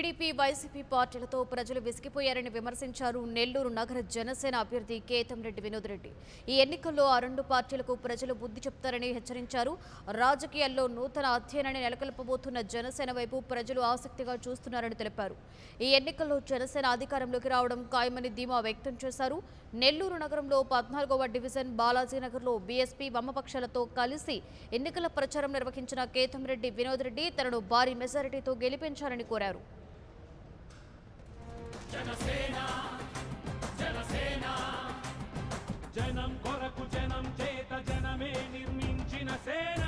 TDP YCP పార్టీలతో ప్రజలు విసిగిపోయారని విమర్శించారు నెల్లూరు నగర జనసేన అభ్యర్థి కేతంరెడ్డి వినోద్ రెడ్డి. ఈ ఎన్నికల్లో ఆ రెండు పార్టీలకు ప్రజలు బుద్ధి చెప్తారని హెచ్చరించారు. రాజకీయాల్లో నూతన అధ్యయనాన్ని నెలకొల్పబోతున్న జనసేన వైపు ప్రజలు ఆసక్తిగా చూస్తున్నారని తెలిపారు. ఈ ఎన్నికల్లో జనసేన అధికారంలోకి రావడం ఖాయమని ధీమా వ్యక్తం చేశారు. నెల్లూరు నగరంలో 14వ డివిజన్ బాలాజీనగర్లో బీఎస్పీ వామపక్షాలతో కలిసి ఎన్నికల ప్రచారం నిర్వహించిన కేతంరెడ్డి వినోద్ రెడ్డి తనను భారీ మెజారిటీతో గెలిపించారని కోరారు. జనం కొరకు జనం చేత జనమే నిర్మించిన సేన.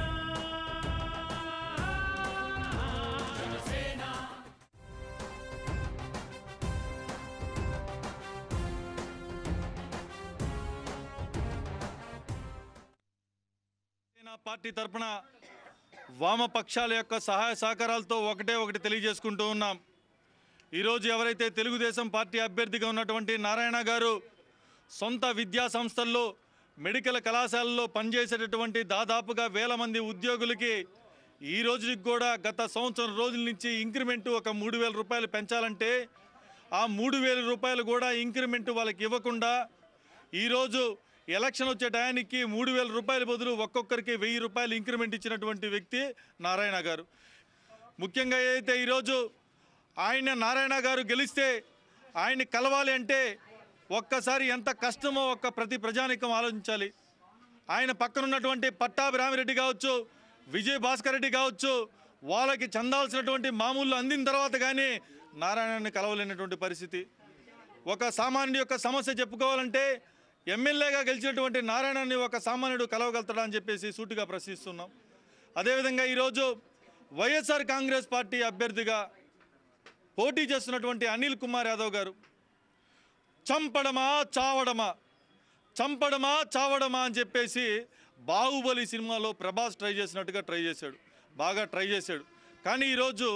పార్టీ తరపున వామపక్షాల యొక్క సహాయ సహకారాలతో ఒకటి తెలియజేసుకుంటూ ఉన్నాం. ఈరోజు ఎవరైతే తెలుగుదేశం పార్టీ అభ్యర్థిగా ఉన్నటువంటి నారాయణ గారు సొంత విద్యా సంస్థల్లో మెడికల్ కళాశాలల్లో పనిచేసేటటువంటి దాదాపుగా 1000 మంది ఉద్యోగులకి ఈ రోజుకి కూడా గత సంవత్సరం రోజుల నుంచి ఇంక్రిమెంటు ఒక 3000 రూపాయలు పెంచాలంటే ఆ 3000 రూపాయలు కూడా ఇంక్రిమెంటు వాళ్ళకి ఇవ్వకుండా ఈరోజు ఎలక్షన్ వచ్చే టయానికి 3000 రూపాయల బదులు ఒక్కొక్కరికి 1000 రూపాయలు ఇంక్రిమెంట్ ఇచ్చినటువంటి వ్యక్తి నారాయణ గారు. ముఖ్యంగా అయితే ఈరోజు ఆయన నారాయణ గారు గెలిస్తే ఆయన్ని కలవాలి అంటే ఒక్కసారి ఎంత కష్టమో ప్రతి ప్రజానికం ఆలోచించాలి. ఆయన పక్కన ఉన్నటువంటి పట్టాభి రామిరెడ్డి కావచ్చు, విజయ్ భాస్కర్ రెడ్డి కావచ్చు, వాళ్ళకి చెందాల్సినటువంటి మామూలు అందిన తర్వాత కానీ నారాయణని కలవలేనటువంటి పరిస్థితి. ఒక సామాన్యుడి యొక్క సమస్య చెప్పుకోవాలంటే ఎమ్మెల్యేగా గెలిచినటువంటి నారాయణని ఒక సామాన్యుడు కలవగలుగుతాడా అని చెప్పేసి సూటిగా ప్రశ్నిస్తున్నాం. అదేవిధంగా ఈరోజు వైఎస్ఆర్ కాంగ్రెస్ పార్టీ అభ్యర్థిగా పోటీ చేస్తున్నటువంటి అనిల్ కుమార్ యాదవ్ గారు చంపడమా చావడమా అని చెప్పేసి బాహుబలి సినిమాలో ప్రభాస్ ట్రై చేసినట్టుగా బాగా ట్రై చేశాడు. కానీ ఈరోజు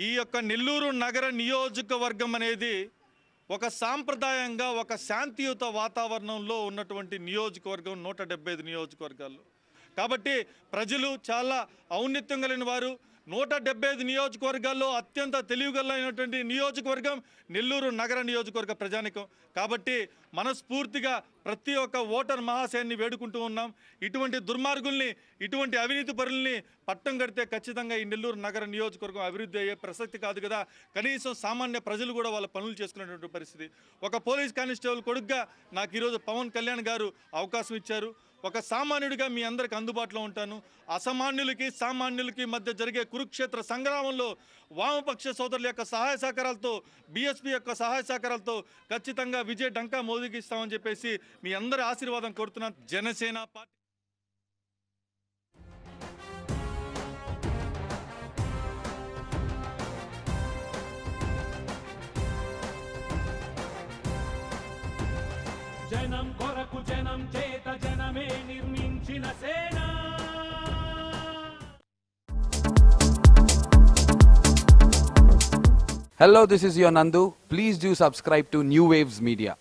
ఈ యొక్క నెల్లూరు నగర నియోజకవర్గం అనేది ఒక సాంప్రదాయంగా ఒక శాంతియుత వాతావరణంలో ఉన్నటువంటి నియోజకవర్గం 175 నియోజకవర్గాల్లో. కాబట్టి ప్రజలు చాలా ఔన్నత్యం కలిగిన వారు. 175 నియోజకవర్గాల్లో అత్యంత తెలివిగలైనటువంటి నియోజకవర్గం నెల్లూరు నగర నియోజకవర్గ ప్రజానికం. కాబట్టి మనస్ఫూర్తిగా ప్రతి ఒక్క ఓటర్ మహాశయాన్ని వేడుకుంటూ ఉన్నాం. ఇటువంటి దుర్మార్గుల్ని, ఇటువంటి అవినీతి పరుల్ని పట్టం కడితే ఖచ్చితంగా ఈ నెల్లూరు నగర నియోజకవర్గం అభివృద్ధి అయ్యే ప్రసక్తి కాదు కదా. కనీసం సామాన్య ప్రజలు కూడా వాళ్ళ పనులు చేసుకునేటువంటి పరిస్థితి. ఒక పోలీస్ కానిస్టేబుల్ కొడుకుగా నాకు ఈరోజు పవన్ కళ్యాణ్ గారు అవకాశం ఇచ్చారు. ఒక సామాన్యుడిగా మీ అందరికి అందుబాటులో ఉంటాను. అసామాన్యులకి సామాన్యులకి మధ్య జరిగే కురుక్షేత్ర సంగ్రామంలో వామపక్ష సోదరుల యొక్క సహాయ సహకారాలతో, బీఎస్పీ యొక్క సహాయ సహకారాలతో ఖచ్చితంగా విజయ్ డంకా మోదిగిస్తామని చెప్పేసి మీ అందరి ఆశీర్వాదం కోరుతున్నాను. జనసేన పార్టీ జనం కొరకు జనం చేత జనమే నిర్మించిన సేన. Hello, this is your Nandu. Please do subscribe to New Waves Media.